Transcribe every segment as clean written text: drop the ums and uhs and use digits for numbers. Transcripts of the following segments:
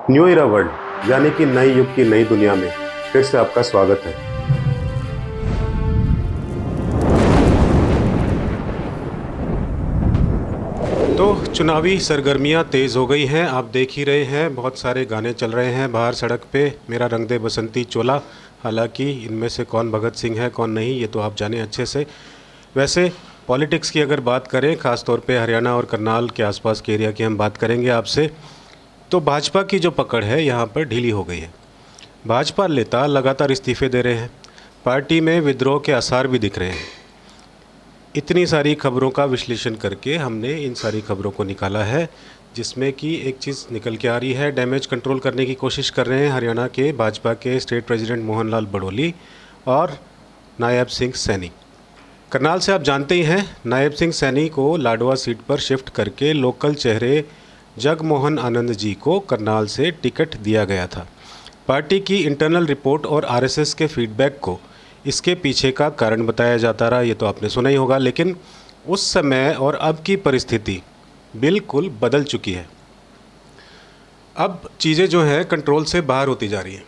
New Ira world यानी कि नए युग की नई दुनिया में फिर से आपका स्वागत है। तो चुनावी सरगर्मियां तेज़ हो गई हैं। आप देख ही रहे हैं, बहुत सारे गाने चल रहे हैं बाहर सड़क पे। मेरा रंग दे बसंती चोला। हालांकि इनमें से कौन भगत सिंह है कौन नहीं ये तो आप जाने अच्छे से। वैसे पॉलिटिक्स की अगर बात करें, ख़ास तौर पे हरियाणा और करनाल के आसपास के एरिया की हम बात करेंगे आपसे, तो भाजपा की जो पकड़ है यहाँ पर ढीली हो गई है। भाजपा नेता लगातार इस्तीफे दे रहे हैं, पार्टी में विद्रोह के आसार भी दिख रहे हैं। इतनी सारी खबरों का विश्लेषण करके हमने इन सारी खबरों को निकाला है, जिसमें कि एक चीज़ निकल के आ रही है। डैमेज कंट्रोल करने की कोशिश कर रहे हैं हरियाणा के भाजपा के स्टेट प्रेसिडेंट मोहन लाल बड़ोली और नायब सिंह सैनी। करनाल से आप जानते ही हैं, नायब सिंह सैनी को लाडवा सीट पर शिफ्ट करके लोकल चेहरे जगमोहन आनंद जी को करनाल से टिकट दिया गया था। पार्टी की इंटरनल रिपोर्ट और आरएसएस के फीडबैक को इसके पीछे का कारण बताया जाता रहा, ये तो आपने सुना ही होगा। लेकिन उस समय और अब की परिस्थिति बिल्कुल बदल चुकी है। अब चीज़ें जो हैं कंट्रोल से बाहर होती जा रही हैं।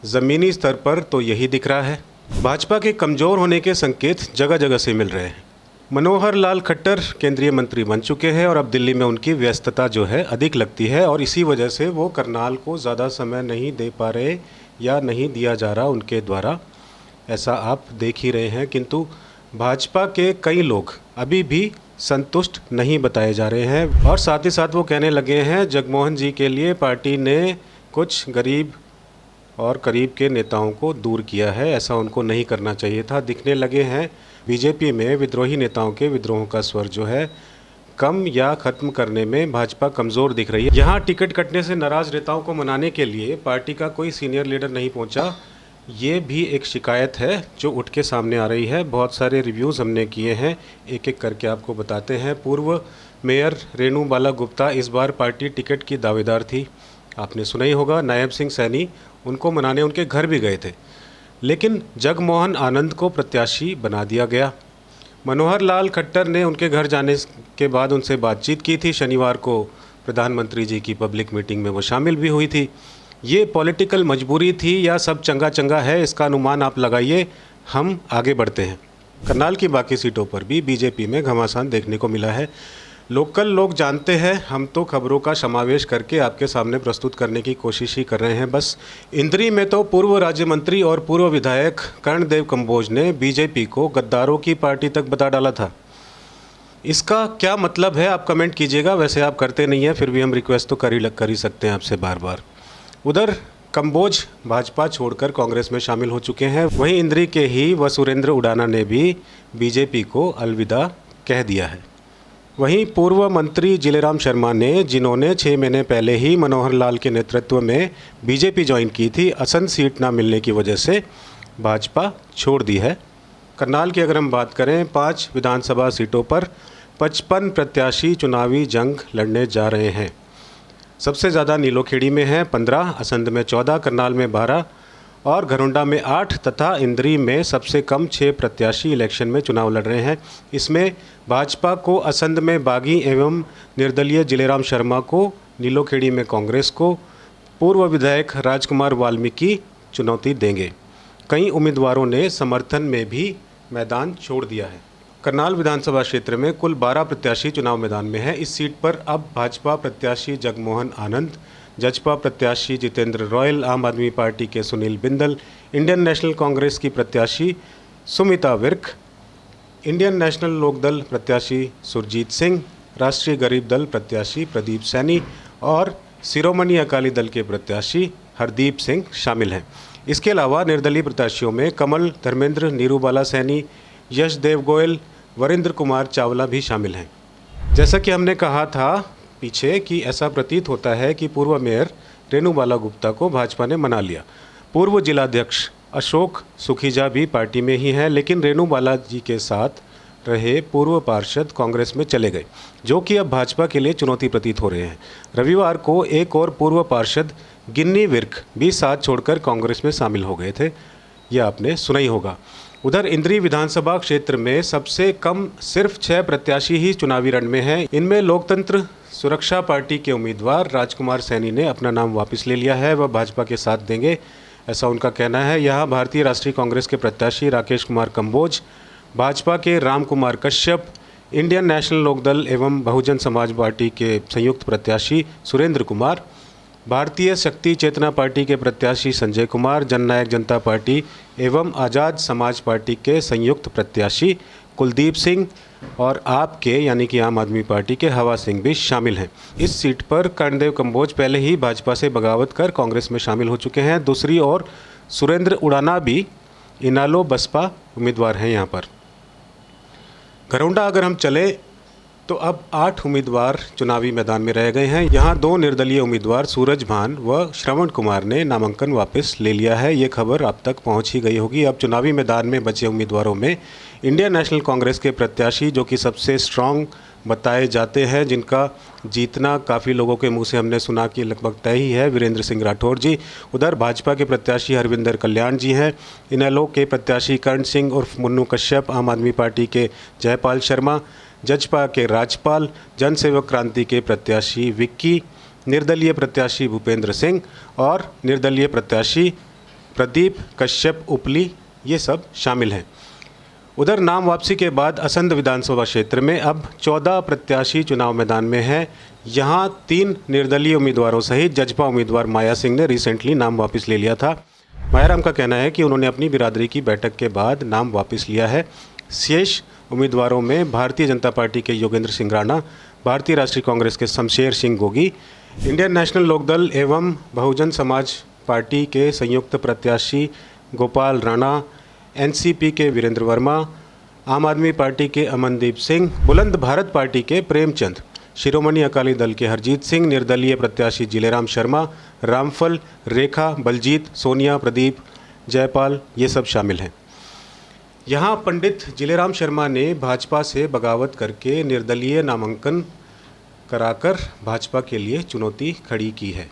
ज़मीनी स्तर पर तो यही दिख रहा है। भाजपा के कमज़ोर होने के संकेत जगह जगह से मिल रहे हैं। मनोहर लाल खट्टर केंद्रीय मंत्री बन चुके हैं और अब दिल्ली में उनकी व्यस्तता जो है अधिक लगती है, और इसी वजह से वो करनाल को ज़्यादा समय नहीं दे पा रहे या नहीं दिया जा रहा उनके द्वारा, ऐसा आप देख ही रहे हैं। किंतु भाजपा के कई लोग अभी भी संतुष्ट नहीं बताए जा रहे हैं, और साथ ही साथ वो कहने लगे हैं जगमोहन जी के लिए पार्टी ने कुछ गरीब और करीब के नेताओं को दूर किया है, ऐसा उनको नहीं करना चाहिए था। दिखने लगे हैं बीजेपी में विद्रोही नेताओं के विद्रोह का स्वर जो है कम या ख़त्म करने में भाजपा कमज़ोर दिख रही है। यहाँ टिकट कटने से नाराज़ नेताओं को मनाने के लिए पार्टी का कोई सीनियर लीडर नहीं पहुँचा, ये भी एक शिकायत है जो उठ के सामने आ रही है। बहुत सारे रिव्यूज़ हमने किए हैं, एक एक करके आपको बताते हैं। पूर्व मेयर रेणु बाला गुप्ता इस बार पार्टी टिकट की दावेदार थी, आपने सुना ही होगा। नायब सिंह सैनी उनको मनाने उनके घर भी गए थे, लेकिन जगमोहन आनंद को प्रत्याशी बना दिया गया। मनोहर लाल खट्टर ने उनके घर जाने के बाद उनसे बातचीत की थी। शनिवार को प्रधानमंत्री जी की पब्लिक मीटिंग में वो शामिल भी हुई थी। ये पॉलिटिकल मजबूरी थी या सब चंगा चंगा है, इसका अनुमान आप लगाइए। हम आगे बढ़ते हैं। करनाल की बाकी सीटों पर भी बीजेपी में घमासान देखने को मिला है। लोकल लोग जानते हैं, हम तो खबरों का समावेश करके आपके सामने प्रस्तुत करने की कोशिश ही कर रहे हैं बस। इंद्री में तो पूर्व राज्य मंत्री और पूर्व विधायक कर्णदेव कंबोज ने बीजेपी को गद्दारों की पार्टी तक बता डाला था। इसका क्या मतलब है आप कमेंट कीजिएगा। वैसे आप करते नहीं हैं, फिर भी हम रिक्वेस्ट तो कर ही सकते हैं आपसे बार बार। उधर कंबोज भाजपा छोड़कर कांग्रेस में शामिल हो चुके हैं। वहीं इंद्री के ही वसुरेंद्र उडाना ने भी बीजेपी को अलविदा कह दिया है। वहीं पूर्व मंत्री जिलेराम शर्मा ने, जिन्होंने 6 महीने पहले ही मनोहर लाल के नेतृत्व में बीजेपी ज्वाइन की थी, असंध सीट ना मिलने की वजह से भाजपा छोड़ दी है। करनाल की अगर हम बात करें, 5 विधानसभा सीटों पर 55 प्रत्याशी चुनावी जंग लड़ने जा रहे हैं। सबसे ज़्यादा नीलोखेड़ी में है 15, असंध में 14, करनाल में 12 और घरोंडा में 8 तथा इंद्री में सबसे कम 6 प्रत्याशी इलेक्शन में चुनाव लड़ रहे हैं। इसमें भाजपा को असंध में बागी एवं निर्दलीय जिलेराम शर्मा को, नीलोखेड़ी में कांग्रेस को पूर्व विधायक राजकुमार वाल्मीकि चुनौती देंगे। कई उम्मीदवारों ने समर्थन में भी मैदान छोड़ दिया है। करनाल विधानसभा क्षेत्र में कुल 12 प्रत्याशी चुनाव मैदान में हैं। इस सीट पर अब भाजपा प्रत्याशी जगमोहन आनंद, जजपा प्रत्याशी जितेंद्र रॉयल, आम आदमी पार्टी के सुनील बिंदल, इंडियन नेशनल कांग्रेस की प्रत्याशी सुमिता विर्क, इंडियन नेशनल लोकदल प्रत्याशी सुरजीत सिंह, राष्ट्रीय गरीब दल प्रत्याशी प्रदीप सैनी और शिरोमणि अकाली दल के प्रत्याशी हरदीप सिंह शामिल हैं। इसके अलावा निर्दलीय प्रत्याशियों में कमल धर्मेंद्र, नीरूबाला सैनी, यशदेव गोयल, वरिंद्र कुमार चावला भी शामिल हैं। जैसा कि हमने कहा था पीछे कि ऐसा प्रतीत होता है कि पूर्व मेयर रेणु बाला गुप्ता को भाजपा ने मना लिया। पूर्व जिलाध्यक्ष अशोक सुखीजा भी पार्टी में ही हैं, लेकिन रेणु बाला जी के साथ रहे पूर्व पार्षद कांग्रेस में चले गए, जो कि अब भाजपा के लिए चुनौती प्रतीत हो रहे हैं। रविवार को एक और पूर्व पार्षद गिन्नी विर्क भी साथ छोड़कर कांग्रेस में शामिल हो गए थे, यह आपने सुना ही होगा। उधर इंद्री विधानसभा क्षेत्र में सबसे कम सिर्फ 6 प्रत्याशी ही चुनावी रण में हैं। इनमें लोकतंत्र सुरक्षा पार्टी के उम्मीदवार राजकुमार सैनी ने अपना नाम वापस ले लिया है। वह भाजपा के साथ देंगे, ऐसा उनका कहना है। यहाँ भारतीय राष्ट्रीय कांग्रेस के प्रत्याशी राकेश कुमार कंबोज, भाजपा के राम कुमार कश्यप, इंडियन नेशनल लोकदल एवं बहुजन समाज पार्टी के संयुक्त प्रत्याशी सुरेंद्र कुमार, भारतीय शक्ति चेतना पार्टी के प्रत्याशी संजय कुमार, जननायक जनता पार्टी एवं आज़ाद समाज पार्टी के संयुक्त प्रत्याशी कुलदीप सिंह और आपके यानी कि आम आदमी पार्टी के हवा सिंह भी शामिल हैं। इस सीट पर कर्णदेव कंबोज पहले ही भाजपा से बगावत कर कांग्रेस में शामिल हो चुके हैं। दूसरी ओर सुरेंद्र उड़ाना भी इनालो बसपा उम्मीदवार हैं। यहाँ पर घरौंडा अगर हम चले तो अब 8 उम्मीदवार चुनावी मैदान में रह गए हैं। यहाँ 2 निर्दलीय उम्मीदवार सूरज भान व श्रवण कुमार ने नामांकन वापस ले लिया है। ये खबर आप तक पहुँच ही गई होगी। अब चुनावी मैदान में बचे उम्मीदवारों में इंडियन नेशनल कांग्रेस के प्रत्याशी जो कि सबसे स्ट्रांग बताए जाते हैं, जिनका जीतना काफ़ी लोगों के मुंह से हमने सुना कि लगभग तय ही है, वीरेंद्र सिंह राठौर जी। उधर भाजपा के प्रत्याशी हरविंदर कल्याण जी हैं। इनेलो के प्रत्याशी कर्ण सिंह उर्फ मुन्नू कश्यप, आम आदमी पार्टी के जयपाल शर्मा, जजपा के राजपाल, जनसेवक क्रांति के प्रत्याशी विक्की, निर्दलीय प्रत्याशी भूपेंद्र सिंह और निर्दलीय प्रत्याशी प्रदीप कश्यप उपली, ये सब शामिल हैं। उधर नाम वापसी के बाद असंध विधानसभा क्षेत्र में अब 14 प्रत्याशी चुनाव मैदान में हैं। यहाँ 3 निर्दलीय उम्मीदवारों सहित जजपा उम्मीदवार माया सिंह ने रिसेंटली नाम वापस ले लिया था। मायाराम का कहना है कि उन्होंने अपनी बिरादरी की बैठक के बाद नाम वापस लिया है। शेष उम्मीदवारों में भारतीय जनता पार्टी के योगेंद्र सिंह राणा, भारतीय राष्ट्रीय कांग्रेस के शमशेर सिंह गोगी, इंडियन नेशनल लोकदल एवं बहुजन समाज पार्टी के संयुक्त प्रत्याशी गोपाल राणा, एनसीपी के वीरेंद्र वर्मा, आम आदमी पार्टी के अमनदीप सिंह, बुलंद भारत पार्टी के प्रेमचंद, शिरोमणि अकाली दल के हरजीत सिंह, निर्दलीय प्रत्याशी जिलेराम शर्मा, रामफल, रेखा, बलजीत, सोनिया, प्रदीप, जयपाल, ये सब शामिल हैं। यहाँ पंडित जिलेराम शर्मा ने भाजपा से बगावत करके निर्दलीय नामांकन कराकर भाजपा के लिए चुनौती खड़ी की है।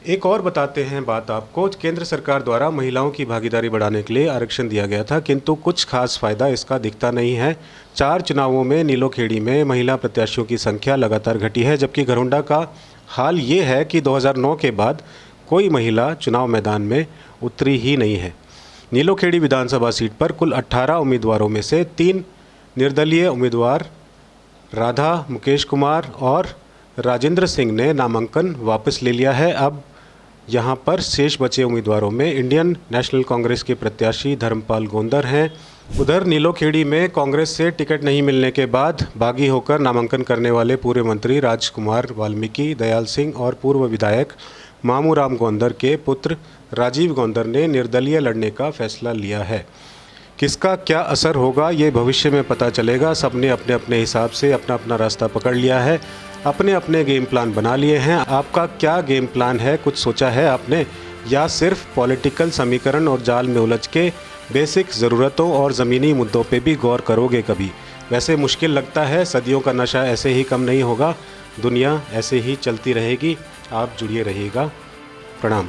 एक और बताते हैं बात आपको, केंद्र सरकार द्वारा महिलाओं की भागीदारी बढ़ाने के लिए आरक्षण दिया गया था, किंतु कुछ खास फायदा इसका दिखता नहीं है। 4 चुनावों में नीलोखेड़ी में महिला प्रत्याशियों की संख्या लगातार घटी है, जबकि घरौंडा का हाल ये है कि 2009 के बाद कोई महिला चुनाव मैदान में उतरी ही नहीं है। नीलोखेड़ी विधानसभा सीट पर कुल 18 उम्मीदवारों में से 3 निर्दलीय उम्मीदवार राधा, मुकेश कुमार और राजेंद्र सिंह ने नामांकन वापस ले लिया है। अब यहाँ पर शेष बचे उम्मीदवारों में इंडियन नेशनल कांग्रेस के प्रत्याशी धर्मपाल गोंदर हैं। उधर नीलोखेड़ी में कांग्रेस से टिकट नहीं मिलने के बाद बागी होकर नामांकन करने वाले पूर्व मंत्री राजकुमार वाल्मीकि, दयाल सिंह और पूर्व विधायक मामूराम गोंदर के पुत्र राजीव गोंदर ने निर्दलीय लड़ने का फैसला लिया है। किसका क्या असर होगा ये भविष्य में पता चलेगा। सबने अपने अपने हिसाब से अपना अपना रास्ता पकड़ लिया है, अपने अपने गेम प्लान बना लिए हैं। आपका क्या गेम प्लान है, कुछ सोचा है आपने, या सिर्फ पॉलिटिकल समीकरण और जाल में उलझ के बेसिक ज़रूरतों और ज़मीनी मुद्दों पे भी गौर करोगे कभी? वैसे मुश्किल लगता है, सदियों का नशा ऐसे ही कम नहीं होगा, दुनिया ऐसे ही चलती रहेगी। आप जुड़िए रहिएगा। प्रणाम।